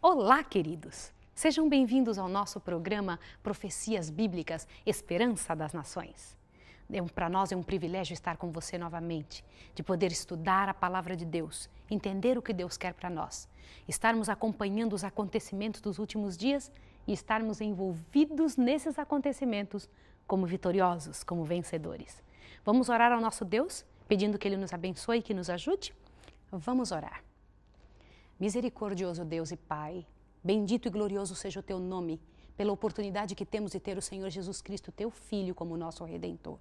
Olá, queridos! Sejam bem-vindos ao nosso programa Profecias Bíblicas, Esperança das Nações. Para nós é um privilégio estar com você novamente, de poder estudar a Palavra de Deus, entender o que Deus quer para nós, estarmos acompanhando os acontecimentos dos últimos dias e estarmos envolvidos nesses acontecimentos como vitoriosos, como vencedores. Vamos orar ao nosso Deus, pedindo que Ele nos abençoe e que nos ajude? Vamos orar. Misericordioso Deus e Pai, bendito e glorioso seja o Teu nome, pela oportunidade que temos de ter o Senhor Jesus Cristo, Teu Filho, como nosso Redentor.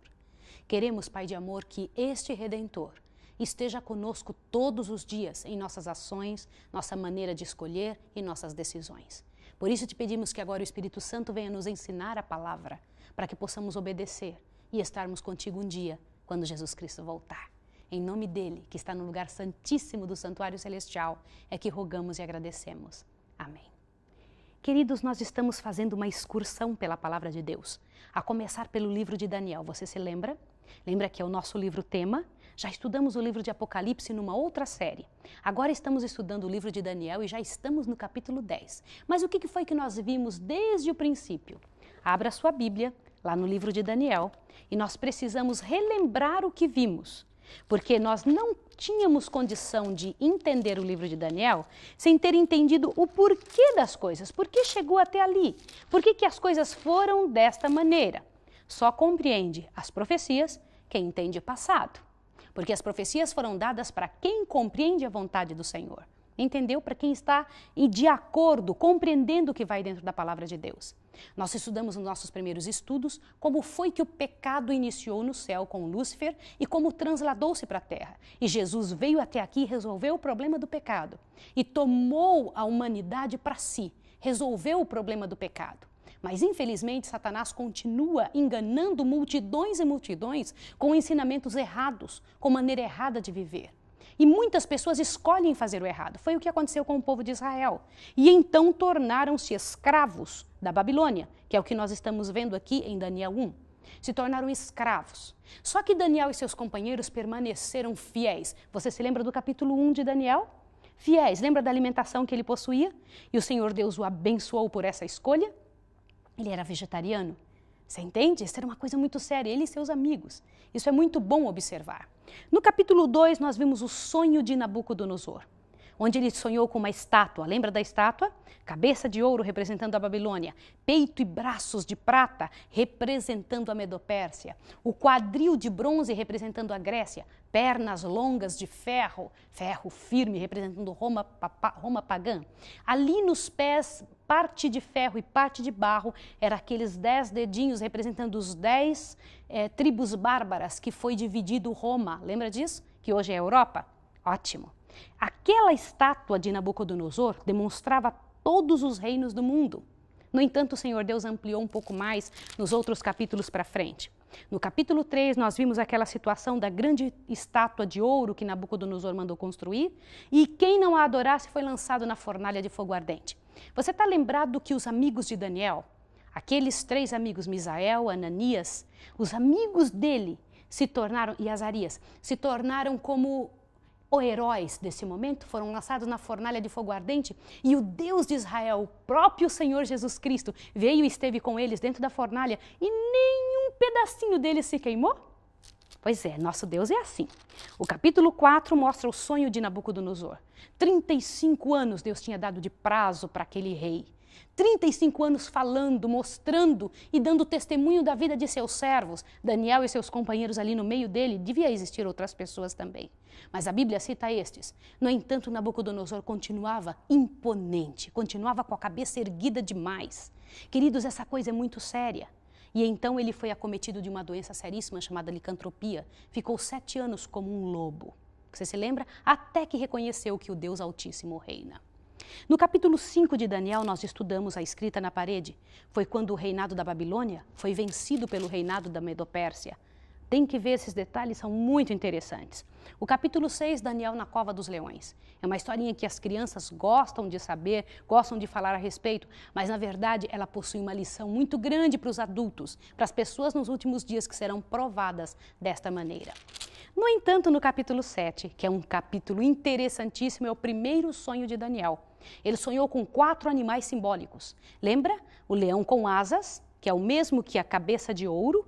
Queremos, Pai de amor, que este Redentor esteja conosco todos os dias em nossas ações, nossa maneira de escolher e nossas decisões. Por isso te pedimos que agora o Espírito Santo venha nos ensinar a palavra, para que possamos obedecer e estarmos contigo um dia, quando Jesus Cristo voltar. Em nome dele, que está no lugar santíssimo do santuário celestial, é que rogamos e agradecemos. Amém. Queridos, nós estamos fazendo uma excursão pela palavra de Deus, a começar pelo livro de Daniel. Você se lembra? Lembra que é o nosso livro tema? Já estudamos o livro de Apocalipse numa outra série. Agora estamos estudando o livro de Daniel e já estamos no capítulo 10. Mas o que foi que nós vimos desde o princípio? Abra sua Bíblia, lá no livro de Daniel, e nós precisamos relembrar o que vimos. Porque nós não tínhamos condição de entender o livro de Daniel sem ter entendido o porquê das coisas, por que chegou até ali, por que as coisas foram desta maneira. Só compreende as profecias quem entende o passado, porque as profecias foram dadas para quem compreende a vontade do Senhor. Entendeu? Para quem está de acordo, compreendendo o que vai dentro da palavra de Deus. Nós estudamos nos nossos primeiros estudos como foi que o pecado iniciou no céu com Lúcifer e como transladou-se para a terra. E Jesus veio até aqui e resolveu o problema do pecado. E tomou a humanidade para si, resolveu o problema do pecado. Mas, infelizmente, Satanás continua enganando multidões e multidões com ensinamentos errados, com maneira errada de viver. E muitas pessoas escolhem fazer o errado. Foi o que aconteceu com o povo de Israel. E então tornaram-se escravos da Babilônia, que é o que nós estamos vendo aqui em Daniel 1. Se tornaram escravos. Só que Daniel e seus companheiros permaneceram fiéis. Você se lembra do capítulo 1 de Daniel? Fiéis. Lembra da alimentação que ele possuía? E o Senhor Deus o abençoou por essa escolha? Ele era vegetariano. Você entende? Isso era uma coisa muito séria, ele e seus amigos. Isso é muito bom observar. No capítulo 2, nós vimos o sonho de Nabucodonosor, onde ele sonhou com uma estátua. Lembra da estátua? Cabeça de ouro representando a Babilônia, peito e braços de prata representando a Medopérsia, o quadril de bronze representando a Grécia, pernas longas de ferro, ferro firme representando Roma pagã. Ali nos pés, parte de ferro e parte de barro, eram aqueles 10 dedinhos representando os 10 tribos bárbaras que foi dividido Roma. Lembra disso? Que hoje é a Europa? Ótimo. Aquela estátua de Nabucodonosor demonstrava todos os reinos do mundo. No entanto, o Senhor Deus ampliou um pouco mais nos outros capítulos para frente. No capítulo 3, nós vimos aquela situação da grande estátua de ouro que Nabucodonosor mandou construir e quem não a adorasse foi lançado na fornalha de fogo ardente. Você está lembrado que os amigos de Daniel, aqueles 3 amigos, Misael, Ananias, os amigos dele se tornaram, e Azarias, se tornaram como os heróis desse momento, foram lançados na fornalha de fogo ardente e o Deus de Israel, o próprio Senhor Jesus Cristo, veio e esteve com eles dentro da fornalha e nenhum pedacinho deles se queimou? Pois é, nosso Deus é assim. O capítulo 4 mostra o sonho de Nabucodonosor. 35 anos Deus tinha dado de prazo para aquele rei. 35 anos falando, mostrando e dando testemunho da vida de seus servos. Daniel e seus companheiros ali no meio dele, devia existir outras pessoas também. Mas a Bíblia cita estes. No entanto, Nabucodonosor continuava imponente, continuava com a cabeça erguida demais. Queridos, essa coisa é muito séria. E então ele foi acometido de uma doença seríssima chamada licantropia. Ficou 7 anos como um lobo. Você se lembra? Até que reconheceu que o Deus Altíssimo reina. No capítulo 5 de Daniel, nós estudamos a escrita na parede. Foi quando o reinado da Babilônia foi vencido pelo reinado da Medopérsia. Tem que ver, esses detalhes são muito interessantes. O capítulo 6, Daniel na cova dos leões. É uma historinha que as crianças gostam de saber, gostam de falar a respeito, mas na verdade ela possui uma lição muito grande para os adultos, para as pessoas nos últimos dias que serão provadas desta maneira. No entanto, no capítulo 7, que é um capítulo interessantíssimo, é o primeiro sonho de Daniel. Ele sonhou com 4 animais simbólicos. Lembra? O leão com asas, que é o mesmo que a cabeça de ouro,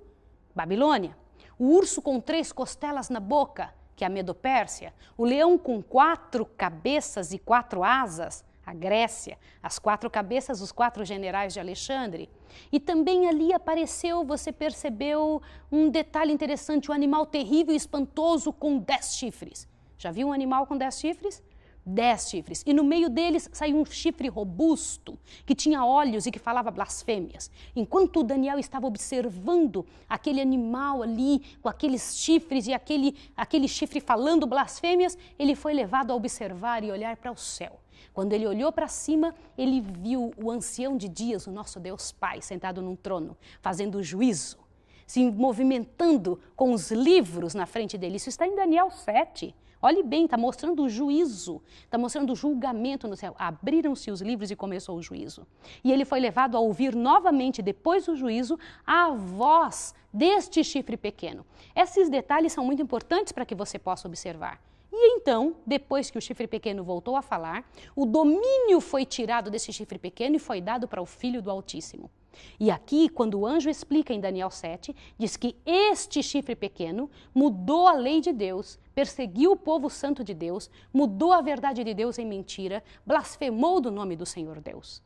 Babilônia. O urso com 3 costelas na boca, que é a Medo-Pérsia. O leão com 4 cabeças e 4 asas, a Grécia. As 4 cabeças, os 4 generais de Alexandre. E também ali apareceu, você percebeu um detalhe interessante, um animal terrível e espantoso com 10 chifres. Já viu um animal com 10 chifres? 10 chifres. E no meio deles saiu um chifre robusto, que tinha olhos e que falava blasfêmias. Enquanto Daniel estava observando aquele animal ali, com aqueles chifres e aquele chifre falando blasfêmias, ele foi levado a observar e olhar para o céu. Quando ele olhou para cima, ele viu o ancião de dias, o nosso Deus Pai, sentado num trono, fazendo juízo, se movimentando com os livros na frente dele. Isso está em Daniel 7. Olhe bem, está mostrando o juízo, está mostrando o julgamento no céu. Abriram-se os livros e começou o juízo. E ele foi levado a ouvir novamente, depois do juízo, a voz deste chifre pequeno. Esses detalhes são muito importantes para que você possa observar. E então, depois que o chifre pequeno voltou a falar, o domínio foi tirado desse chifre pequeno e foi dado para o Filho do Altíssimo. E aqui, quando o anjo explica em Daniel 7, diz que este chifre pequeno mudou a lei de Deus, perseguiu o povo santo de Deus, mudou a verdade de Deus em mentira, blasfemou do nome do Senhor Deus.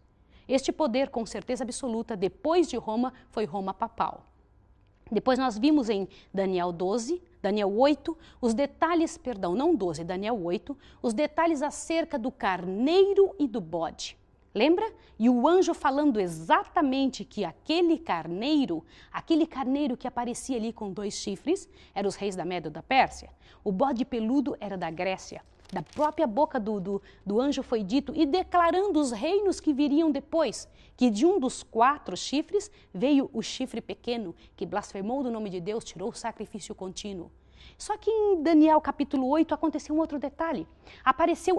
Este poder, com certeza absoluta, depois de Roma, foi Roma papal. Depois nós vimos em Daniel 8, os detalhes, não 12, Daniel 8, os detalhes acerca do carneiro e do bode. Lembra? E o anjo falando exatamente que aquele carneiro que aparecia ali com 2 chifres, eram os reis da Média e da Pérsia. O bode peludo era da Grécia. Da própria boca do anjo foi dito, e declarando os reinos que viriam depois, que de um dos 4 chifres veio o chifre pequeno, que blasfemou do nome de Deus, tirou o sacrifício contínuo. Só que em Daniel capítulo 8 aconteceu um outro detalhe.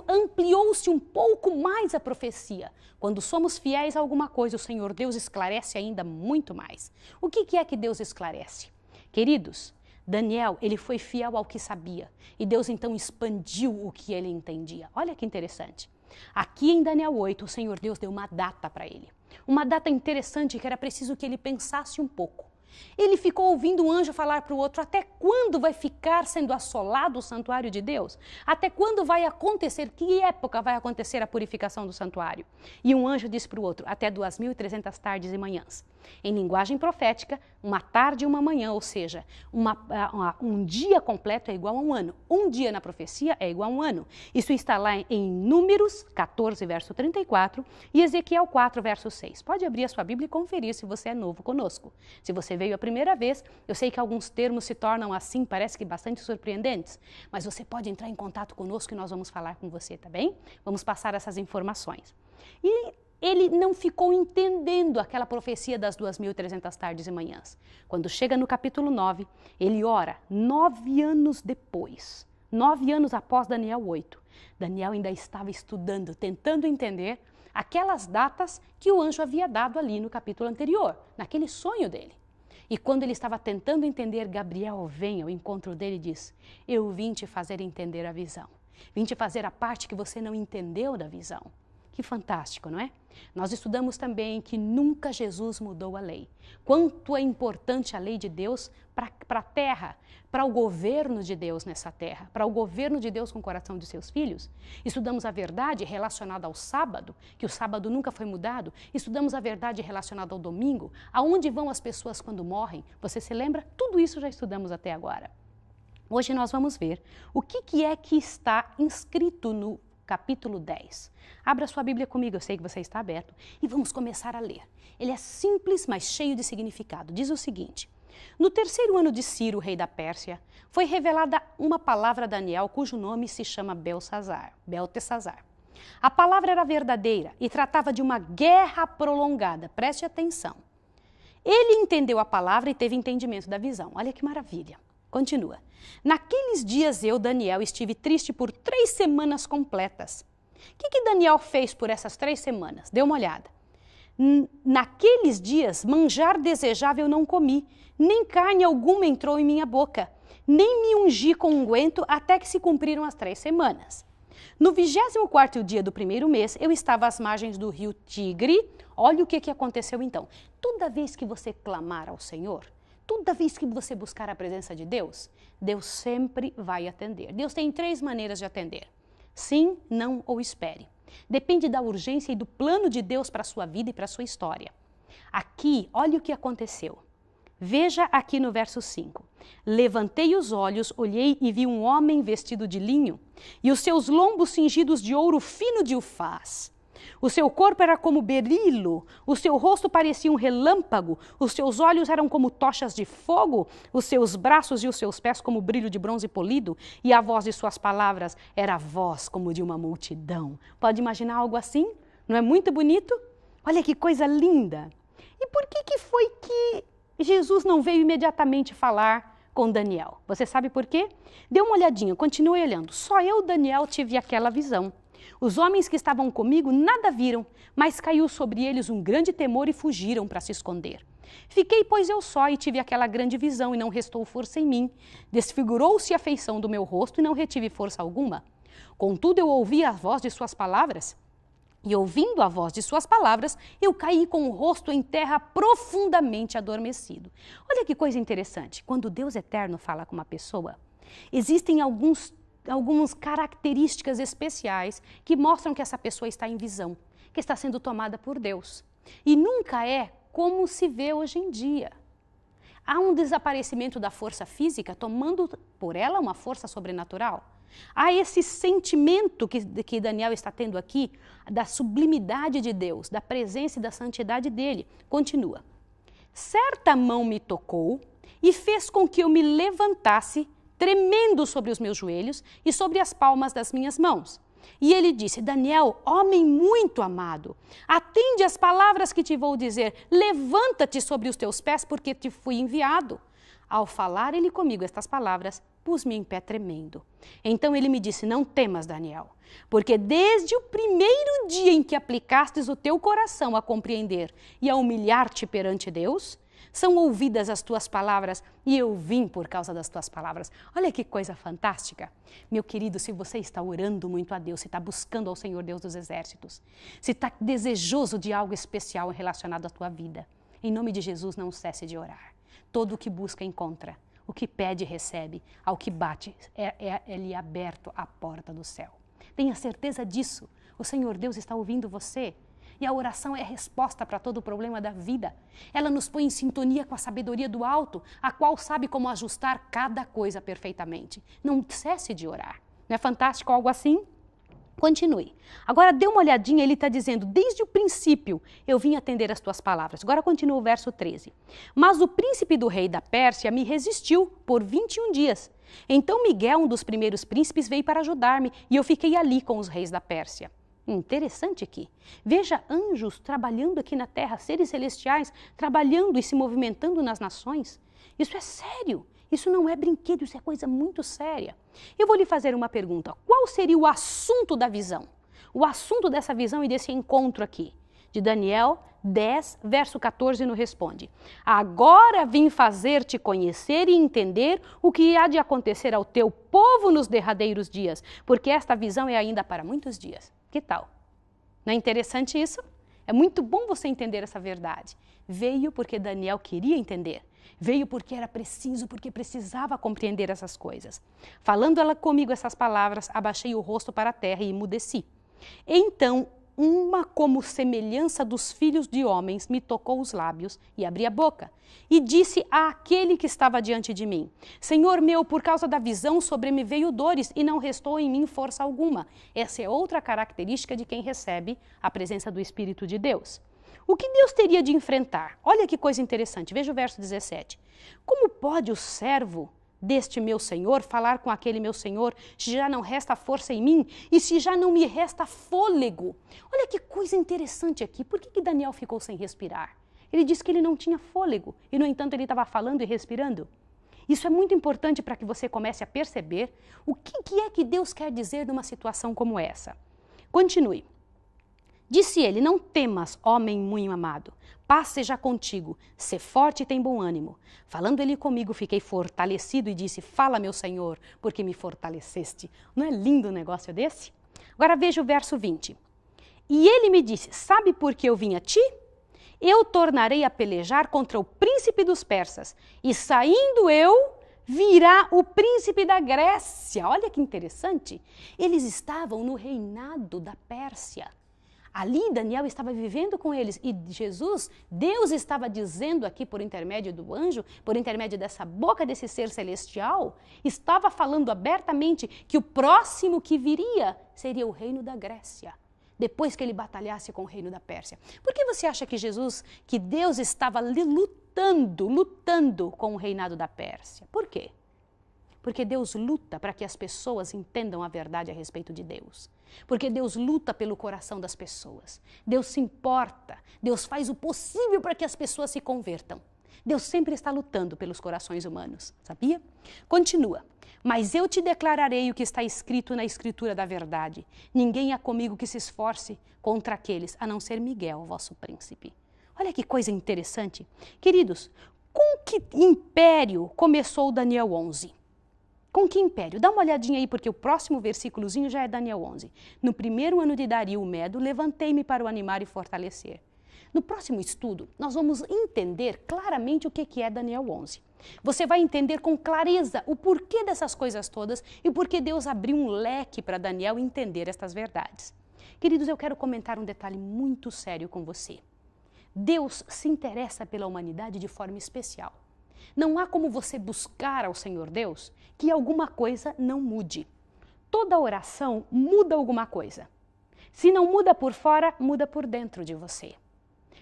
Ampliou-se um pouco mais a profecia. Quando somos fiéis a alguma coisa, o Senhor Deus esclarece ainda muito mais. O que é que Deus esclarece? Queridos, Daniel, ele foi fiel ao que sabia. E Deus então expandiu o que ele entendia. Olha que interessante. Aqui em Daniel 8, o Senhor Deus deu uma data para ele. Uma data interessante que era preciso que ele pensasse um pouco. Ele ficou ouvindo um anjo falar para o outro: até quando vai ficar sendo assolado o santuário de Deus? Até quando vai acontecer, que época vai acontecer a purificação do santuário? E um anjo disse para o outro: até 2.300 tardes e manhãs. Em linguagem profética, uma tarde e uma manhã, ou seja, um dia completo é igual a um ano. Um dia na profecia é igual a um ano. Isso está lá em Números 14, verso 34 e Ezequiel 4, verso 6. Pode abrir a sua Bíblia e conferir se você é novo conosco. Se você veio a primeira vez, eu sei que alguns termos se tornam assim, parece que bastante surpreendentes, mas você pode entrar em contato conosco e nós vamos falar com você, tá bem? Vamos passar essas informações. E ele não ficou entendendo aquela profecia das 2.300 tardes e manhãs. Quando chega no capítulo 9, ele ora 9 anos depois, 9 anos após Daniel 8. Daniel ainda estava estudando, tentando entender aquelas datas que o anjo havia dado ali no capítulo anterior, naquele sonho dele. E quando ele estava tentando entender, Gabriel vem ao encontro dele e diz: eu vim te fazer entender a visão. Vim te fazer a parte que você não entendeu da visão. Que fantástico, não é? Nós estudamos também que nunca Jesus mudou a lei. Quanto é importante a lei de Deus para a terra, para o governo de Deus nessa terra, para o governo de Deus com o coração de seus filhos. Estudamos a verdade relacionada ao sábado, que o sábado nunca foi mudado. Estudamos a verdade relacionada ao domingo, aonde vão as pessoas quando morrem. Você se lembra? Tudo isso já estudamos até agora. Hoje nós vamos ver o que é que está inscrito no capítulo 10. Abra sua Bíblia comigo, eu sei que você está aberto, e vamos começar a ler. Ele é simples, mas cheio de significado. Diz o seguinte: no 3º ano de Ciro, rei da Pérsia, foi revelada uma palavra a Daniel, cujo nome se chama Beltesazar. A palavra era verdadeira e tratava de uma guerra prolongada. Preste atenção. Ele entendeu a palavra e teve entendimento da visão. Olha que maravilha. Continua. Naqueles dias eu, Daniel, estive triste por 3 semanas completas. O que Daniel fez por essas 3 semanas? Dê uma olhada. Naqueles dias, manjar desejável não comi, nem carne alguma entrou em minha boca, nem me ungi com unguento até que se cumpriram as 3 semanas. No 24º dia do primeiro mês, eu estava às margens do rio Tigre. Olha o que aconteceu então. Toda vez que você clamar ao Senhor, toda vez que você buscar a presença de Deus, Deus sempre vai atender. Deus tem 3 maneiras de atender: sim, não ou espere. Depende da urgência e do plano de Deus para a sua vida e para a sua história. Aqui, olha o que aconteceu. Veja aqui no verso 5. Levantei os olhos, olhei e vi um homem vestido de linho, e os seus lombos cingidos de ouro fino de ufaz. O seu corpo era como berilo, o seu rosto parecia um relâmpago, os seus olhos eram como tochas de fogo, os seus braços e os seus pés como brilho de bronze polido, e a voz de suas palavras era a voz como de uma multidão. Pode imaginar algo assim? Não é muito bonito? Olha que coisa linda! E por que foi que Jesus não veio imediatamente falar com Daniel? Você sabe por quê? Dê uma olhadinha, continue olhando. Só eu, Daniel, tive aquela visão. Os homens que estavam comigo nada viram, mas caiu sobre eles um grande temor e fugiram para se esconder. Fiquei, pois, eu só e tive aquela grande visão e não restou força em mim. Desfigurou-se a feição do meu rosto e não retive força alguma. Contudo, eu ouvi a voz de suas palavras. E ouvindo a voz de suas palavras, eu caí com o rosto em terra profundamente adormecido. Olha que coisa interessante. Quando Deus eterno fala com uma pessoa, existem algumas características especiais que mostram que essa pessoa está em visão, que está sendo tomada por Deus. E nunca é como se vê hoje em dia. Há um desaparecimento da força física, tomando por ela uma força sobrenatural. Há esse sentimento que Daniel está tendo aqui, da sublimidade de Deus, da presença e da santidade dele. Continua. Certa mão me tocou e fez com que eu me levantasse, tremendo sobre os meus joelhos e sobre as palmas das minhas mãos. E ele disse: Daniel, homem muito amado, atende às palavras que te vou dizer, levanta-te sobre os teus pés, porque te fui enviado. Ao falar ele comigo estas palavras, pus-me em pé tremendo. Então ele me disse: não temas, Daniel, porque desde o primeiro dia em que aplicastes o teu coração a compreender e a humilhar-te perante Deus, são ouvidas as tuas palavras e eu vim por causa das tuas palavras. Olha que coisa fantástica. Meu querido, se você está orando muito a Deus, se está buscando ao Senhor Deus dos Exércitos, se está desejoso de algo especial relacionado à tua vida, em nome de Jesus, não cesse de orar. Todo o que busca, encontra. O que pede, recebe. Ao que bate, é-lhe aberto a porta do céu. Tenha certeza disso. O Senhor Deus está ouvindo você. E a oração é a resposta para todo o problema da vida. Ela nos põe em sintonia com a sabedoria do alto, a qual sabe como ajustar cada coisa perfeitamente. Não cesse de orar. Não é fantástico algo assim? Continue. Agora dê uma olhadinha, ele está dizendo: desde o princípio eu vim atender as tuas palavras. Agora continua o verso 13. Mas o príncipe do rei da Pérsia me resistiu por 21 dias. Então Miguel, um dos primeiros príncipes, veio para ajudar-me e eu fiquei ali com os reis da Pérsia. Interessante aqui. Veja anjos trabalhando aqui na terra, seres celestiais trabalhando e se movimentando nas nações. Isso é sério. Isso não é brinquedo, isso é coisa muito séria. Eu vou lhe fazer uma pergunta. Qual seria o assunto da visão? O assunto dessa visão e desse encontro aqui? De Daniel 10, verso 14, nos responde: agora vim fazer-te conhecer e entender o que há de acontecer ao teu povo nos derradeiros dias, porque esta visão é ainda para muitos dias. Que tal? Não é interessante isso? É muito bom você entender essa verdade. Veio porque Daniel queria entender. Veio porque era preciso, porque precisava compreender essas coisas. Falando ela comigo essas palavras, abaixei o rosto para a terra e emudeci. Então, uma como semelhança dos filhos de homens me tocou os lábios e abri a boca. E disse àquele que estava diante de mim: Senhor meu, por causa da visão sobre me veio dores e não restou em mim força alguma. Essa é outra característica de quem recebe a presença do Espírito de Deus. O que Deus teria de enfrentar? Olha que coisa interessante, veja o verso 17. Como pode o servo deste meu Senhor falar com aquele meu Senhor, se já não resta força em mim e se já não me resta fôlego? Olha que coisa interessante aqui. Por que Daniel ficou sem respirar? Ele disse que ele não tinha fôlego e, no entanto, ele estava falando e respirando. Isso é muito importante para que você comece a perceber o que é que Deus quer dizer numa situação como essa. Continue. Disse ele: não temas, homem muito amado, paz seja contigo, sê forte e tem bom ânimo. Falando ele comigo, fiquei fortalecido e disse: fala, meu Senhor, porque me fortaleceste. Não é lindo um negócio desse? Agora veja o verso 20. E ele me disse, sabe por que eu vim a ti? Eu tornarei a pelejar contra o príncipe dos persas, e saindo eu, virá o príncipe da Grécia. Olha que interessante. Eles estavam no reinado da Pérsia. Ali Daniel estava vivendo com eles e Jesus, Deus estava dizendo aqui por intermédio do anjo, por intermédio dessa boca desse ser celestial, estava falando abertamente que o próximo que viria seria o reino da Grécia, depois que ele batalhasse com o reino da Pérsia. Por que você acha que que Deus estava ali lutando com o reinado da Pérsia? Por quê? Porque Deus luta para que as pessoas entendam a verdade a respeito de Deus. Porque Deus luta pelo coração das pessoas. Deus se importa. Deus faz o possível para que as pessoas se convertam. Deus sempre está lutando pelos corações humanos, sabia? Continua. Mas eu te declararei o que está escrito na escritura da verdade. Ninguém há comigo que se esforce contra aqueles, a não ser Miguel, vosso príncipe. Olha que coisa interessante. Queridos, com que império começou Daniel 11? Com que império? Dá uma olhadinha aí, porque o próximo versículozinho já é Daniel 11. No primeiro ano de Dario o Medo, levantei-me para o animar e fortalecer. No próximo estudo, nós vamos entender claramente o que é Daniel 11. Você vai entender com clareza o porquê dessas coisas todas e por que Deus abriu um leque para Daniel entender estas verdades. Queridos, eu quero comentar um detalhe muito sério com você. Deus se interessa pela humanidade de forma especial. Não há como você buscar ao Senhor Deus que alguma coisa não mude. Toda oração muda alguma coisa. Se não muda por fora, muda por dentro de você.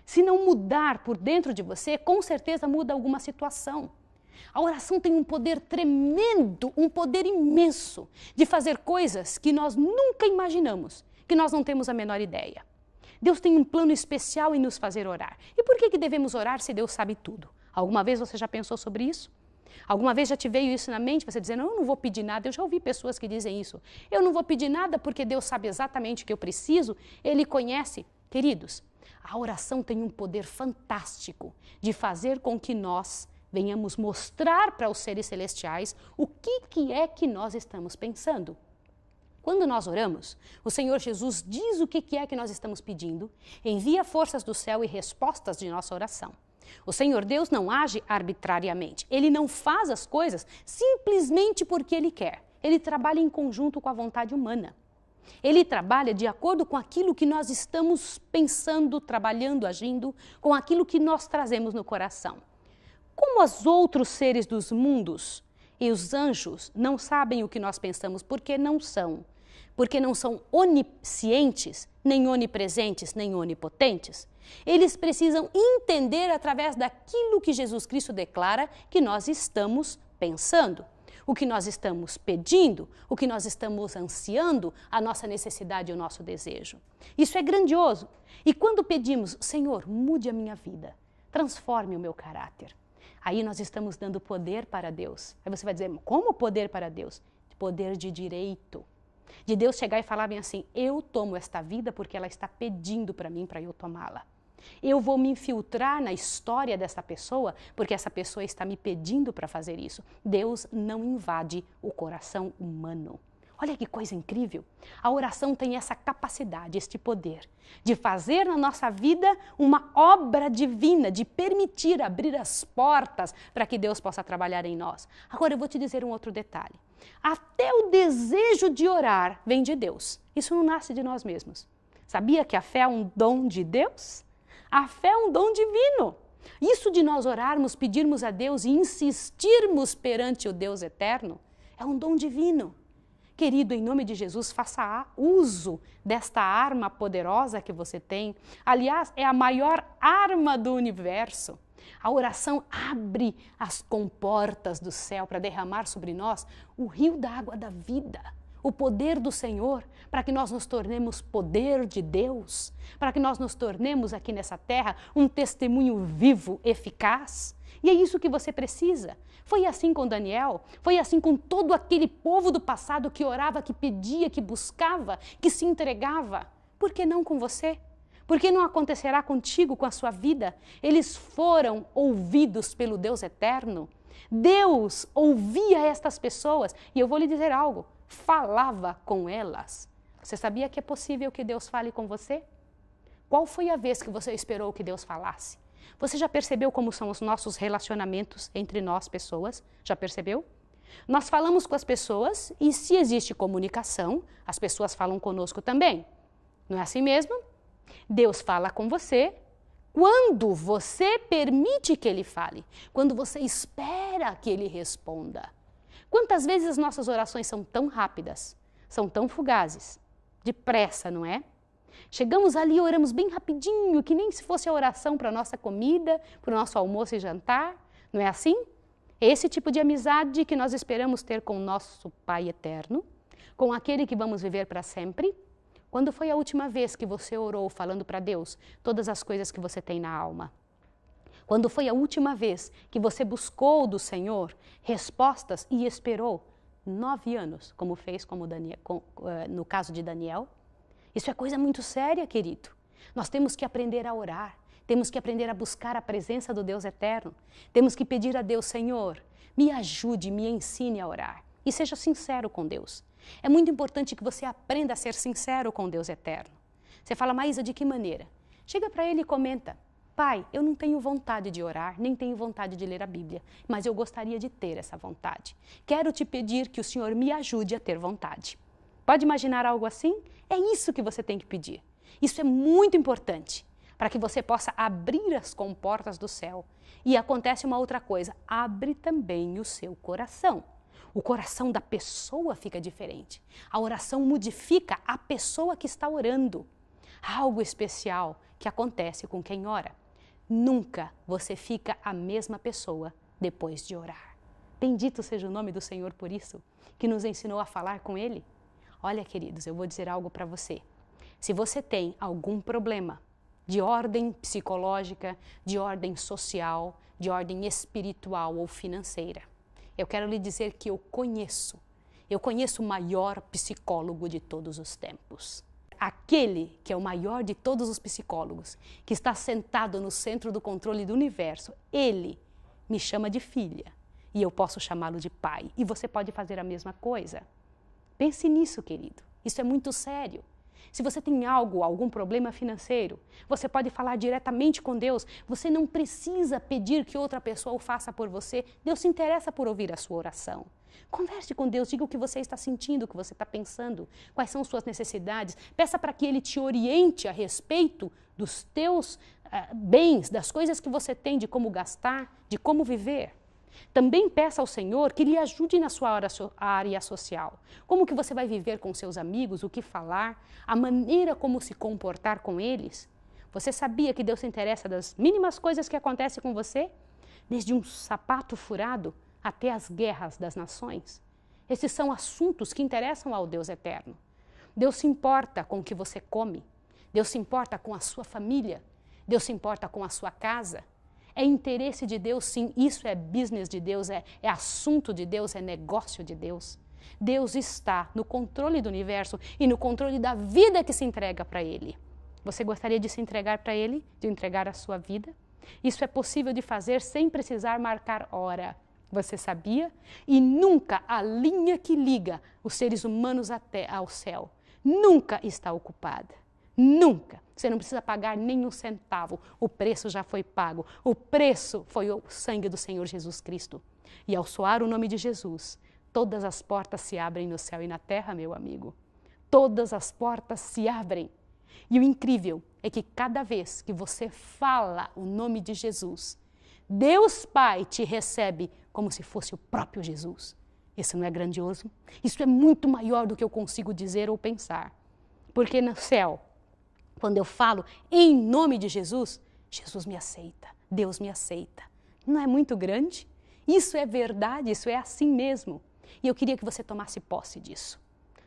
Se não mudar por dentro de você, com certeza muda alguma situação. A oração tem um poder tremendo, um poder imenso de fazer coisas que nós nunca imaginamos, que nós não temos a menor ideia. Deus tem um plano especial em nos fazer orar. E por que devemos orar se Deus sabe tudo? Alguma vez você já pensou sobre isso? Alguma vez já te veio isso na mente? Você dizendo, eu não vou pedir nada. Eu já ouvi pessoas que dizem isso. Eu não vou pedir nada porque Deus sabe exatamente o que eu preciso. Ele conhece. Queridos, a oração tem um poder fantástico de fazer com que nós venhamos mostrar para os seres celestiais o que é que nós estamos pensando. Quando nós oramos, o Senhor Jesus diz o que é que nós estamos pedindo, envia forças do céu e respostas de nossa oração. O Senhor Deus não age arbitrariamente. Ele não faz as coisas simplesmente porque Ele quer. Ele trabalha em conjunto com a vontade humana. Ele trabalha de acordo com aquilo que nós estamos pensando, trabalhando, agindo, com aquilo que nós trazemos no coração. Como os outros seres dos mundos e os anjos não sabem o que nós pensamos porque não são oniscientes, nem onipresentes, nem onipotentes. Eles precisam entender através daquilo que Jesus Cristo declara que nós estamos pensando, o que nós estamos pedindo, o que nós estamos ansiando, a nossa necessidade e o nosso desejo. Isso é grandioso. E quando pedimos, Senhor, mude a minha vida, transforme o meu caráter, aí nós estamos dando poder para Deus. Aí você vai dizer, como poder para Deus? Poder de direito. De Deus chegar e falar bem assim, eu tomo esta vida porque ela está pedindo para mim para eu tomá-la. Eu vou me infiltrar na história dessa pessoa porque essa pessoa está me pedindo para fazer isso. Deus não invade o coração humano. Olha que coisa incrível. A oração tem essa capacidade, este poder de fazer na nossa vida uma obra divina, de permitir abrir as portas para que Deus possa trabalhar em nós. Agora eu vou te dizer um outro detalhe. Até o desejo de orar vem de Deus. Isso não nasce de nós mesmos. Sabia que a fé é um dom de Deus? A fé é um dom divino. Isso de nós orarmos, pedirmos a Deus e insistirmos perante o Deus eterno é um dom divino. Querido, em nome de Jesus, faça uso desta arma poderosa que você tem. Aliás, é a maior arma do universo. A oração abre as comportas do céu para derramar sobre nós o rio da água da vida. O poder do Senhor, para que nós nos tornemos poder de Deus, para que nós nos tornemos aqui nessa terra um testemunho vivo, eficaz. E é isso que você precisa. Foi assim com Daniel, foi assim com todo aquele povo do passado que orava, que pedia, que buscava, que se entregava. Por que não com você? Por que não acontecerá contigo, com a sua vida? Eles foram ouvidos pelo Deus eterno. Deus ouvia estas pessoas e eu vou lhe dizer algo. Falava com elas. Você sabia que é possível que Deus fale com você? Qual foi a vez que você esperou que Deus falasse? Você já percebeu como são os nossos relacionamentos entre nós, pessoas? Já percebeu? Nós falamos com as pessoas e se existe comunicação, as pessoas falam conosco também. Não é assim mesmo? Deus fala com você quando você permite que Ele fale, quando você espera que Ele responda. Quantas vezes as nossas orações são tão rápidas, são tão fugazes, depressa, não é? Chegamos ali e oramos bem rapidinho, que nem se fosse a oração para a nossa comida, para o nosso almoço e jantar, não é assim? É esse tipo de amizade que nós esperamos ter com o nosso Pai eterno, com aquele que vamos viver para sempre. Quando foi a última vez que você orou falando para Deus todas as coisas que você tem na alma? Quando foi a última vez que você buscou do Senhor respostas e esperou 9 anos, como fez no caso de Daniel? Isso é coisa muito séria, querido. Nós temos que aprender a orar, temos que aprender a buscar a presença do Deus eterno. Temos que pedir a Deus, Senhor, me ajude, me ensine a orar. E seja sincero com Deus. É muito importante que você aprenda a ser sincero com Deus eterno. Você fala, Maísa, de que maneira? Chega para Ele e comenta, Pai, eu não tenho vontade de orar, nem tenho vontade de ler a Bíblia, mas eu gostaria de ter essa vontade. Quero te pedir que o Senhor me ajude a ter vontade. Pode imaginar algo assim? É isso que você tem que pedir. Isso é muito importante para que você possa abrir as comportas do céu. E acontece uma outra coisa, abre também o seu coração. O coração da pessoa fica diferente. A oração modifica a pessoa que está orando. Há algo especial que acontece com quem ora. Nunca você fica a mesma pessoa depois de orar. Bendito seja o nome do Senhor por isso, que nos ensinou a falar com Ele. Olha, queridos, eu vou dizer algo para você. Se você tem algum problema de ordem psicológica, de ordem social, de ordem espiritual ou financeira, eu quero lhe dizer que eu conheço o maior psicólogo de todos os tempos. Aquele que é o maior de todos os psicólogos, que está sentado no centro do controle do universo, ele me chama de filha e eu posso chamá-lo de pai. E você pode fazer a mesma coisa. Pense nisso, querido. Isso é muito sério. Se você tem algum problema financeiro, você pode falar diretamente com Deus. Você não precisa pedir que outra pessoa o faça por você. Deus se interessa por ouvir a sua oração. Converse com Deus, diga o que você está sentindo, o que você está pensando, quais são suas necessidades. Peça para que Ele te oriente a respeito dos teus bens, das coisas que você tem, de como gastar, de como viver. Também peça ao Senhor que lhe ajude na sua área social. Como que você vai viver com seus amigos, o que falar, a maneira como se comportar com eles. Você sabia que Deus se interessa das mínimas coisas que acontecem com você? Desde um sapato furado até as guerras das nações. Esses são assuntos que interessam ao Deus eterno. Deus se importa com o que você come. Deus se importa com a sua família. Deus se importa com a sua casa. É interesse de Deus, sim, isso é business de Deus, é assunto de Deus, é negócio de Deus. Deus está no controle do universo e no controle da vida que se entrega para Ele. Você gostaria de se entregar para Ele, de entregar a sua vida? Isso é possível de fazer sem precisar marcar hora. Você sabia? E nunca a linha que liga os seres humanos até ao céu nunca está ocupada. Nunca. Você não precisa pagar nem um centavo. O preço já foi pago. O preço foi o sangue do Senhor Jesus Cristo. E ao soar o nome de Jesus, todas as portas se abrem no céu e na terra, meu amigo. Todas as portas se abrem. E o incrível é que cada vez que você fala o nome de Jesus, Deus Pai te recebe como se fosse o próprio Jesus. Isso não é grandioso? Isso é muito maior do que eu consigo dizer ou pensar. Porque no céu, quando eu falo em nome de Jesus, Jesus me aceita, Deus me aceita. Não é muito grande? Isso é verdade, isso é assim mesmo. E eu queria que você tomasse posse disso.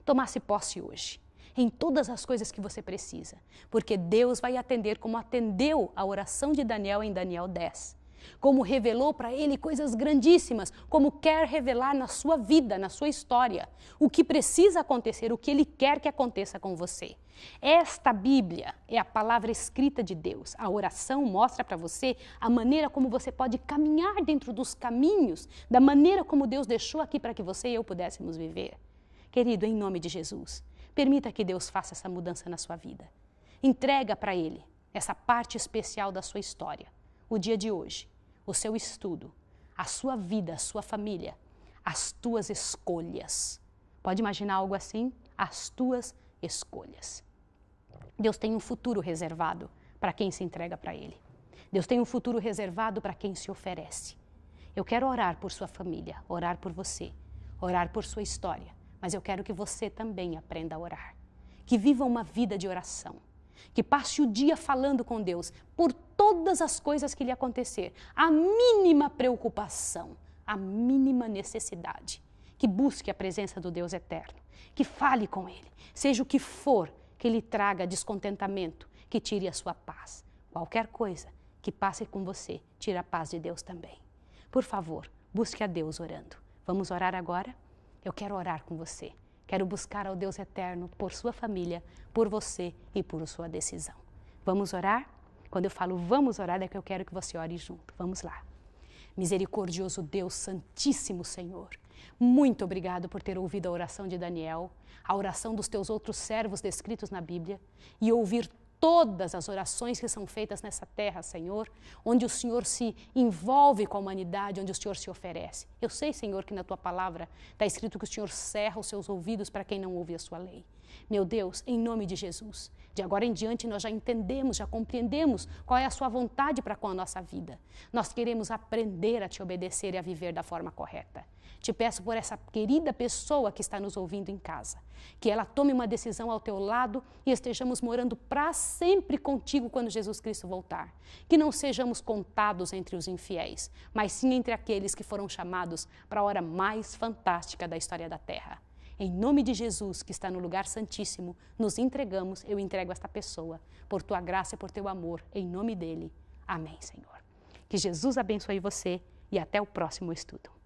Tomasse posse hoje, em todas as coisas que você precisa. Porque Deus vai atender como atendeu a oração de Daniel em Daniel 10. Como revelou para ele coisas grandíssimas, como quer revelar na sua vida, na sua história, o que precisa acontecer, o que Ele quer que aconteça com você. Esta Bíblia é a palavra escrita de Deus. A oração mostra para você a maneira como você pode caminhar dentro dos caminhos, da maneira como Deus deixou aqui para que você e eu pudéssemos viver. Querido, em nome de Jesus, Permita que Deus faça essa mudança na sua vida. Entrega para Ele essa parte especial da sua história, o dia de hoje, o seu estudo, a sua vida, a sua família, as tuas escolhas. Pode imaginar algo assim? As tuas escolhas. Deus tem um futuro reservado para quem se entrega para Ele. Deus tem um futuro reservado para quem se oferece. Eu quero orar por sua família, orar por você, orar por sua história, mas eu quero que você também aprenda a orar. Que viva uma vida de oração. Que passe o dia falando com Deus por todas as coisas que lhe acontecer. A mínima preocupação, a mínima necessidade. Que busque a presença do Deus eterno. Que fale com Ele. Seja o que for que lhe traga descontentamento, que tire a sua paz. Qualquer coisa que passe com você, tira a paz de Deus também. Por favor, busque a Deus orando. Vamos orar agora? Eu quero orar com você. Quero buscar ao Deus eterno por sua família, por você e por sua decisão. Vamos orar? Quando eu falo vamos orar, é que eu quero que você ore junto. Vamos lá. Misericordioso Deus, Santíssimo Senhor, muito obrigado por ter ouvido a oração de Daniel, a oração dos teus outros servos descritos na Bíblia e ouvir todas as orações que são feitas nessa terra, Senhor, onde o Senhor se envolve com a humanidade, onde o Senhor se oferece. Eu sei, Senhor, que na Tua palavra está escrito que o Senhor cerra os seus ouvidos para quem não ouve a Sua lei. Meu Deus, em nome de Jesus, de agora em diante nós já entendemos, já compreendemos qual é a Sua vontade para com a nossa vida. Nós queremos aprender a Te obedecer e a viver da forma correta. Te peço por essa querida pessoa que está nos ouvindo em casa, que ela tome uma decisão ao Teu lado e estejamos morando para sempre contigo quando Jesus Cristo voltar. Que não sejamos contados entre os infiéis, mas sim entre aqueles que foram chamados para a hora mais fantástica da história da terra. Em nome de Jesus, que está no lugar santíssimo, nos entregamos, eu entrego esta pessoa, por Tua graça e por Teu amor, em nome dEle. Amém, Senhor. Que Jesus abençoe você e até o próximo estudo.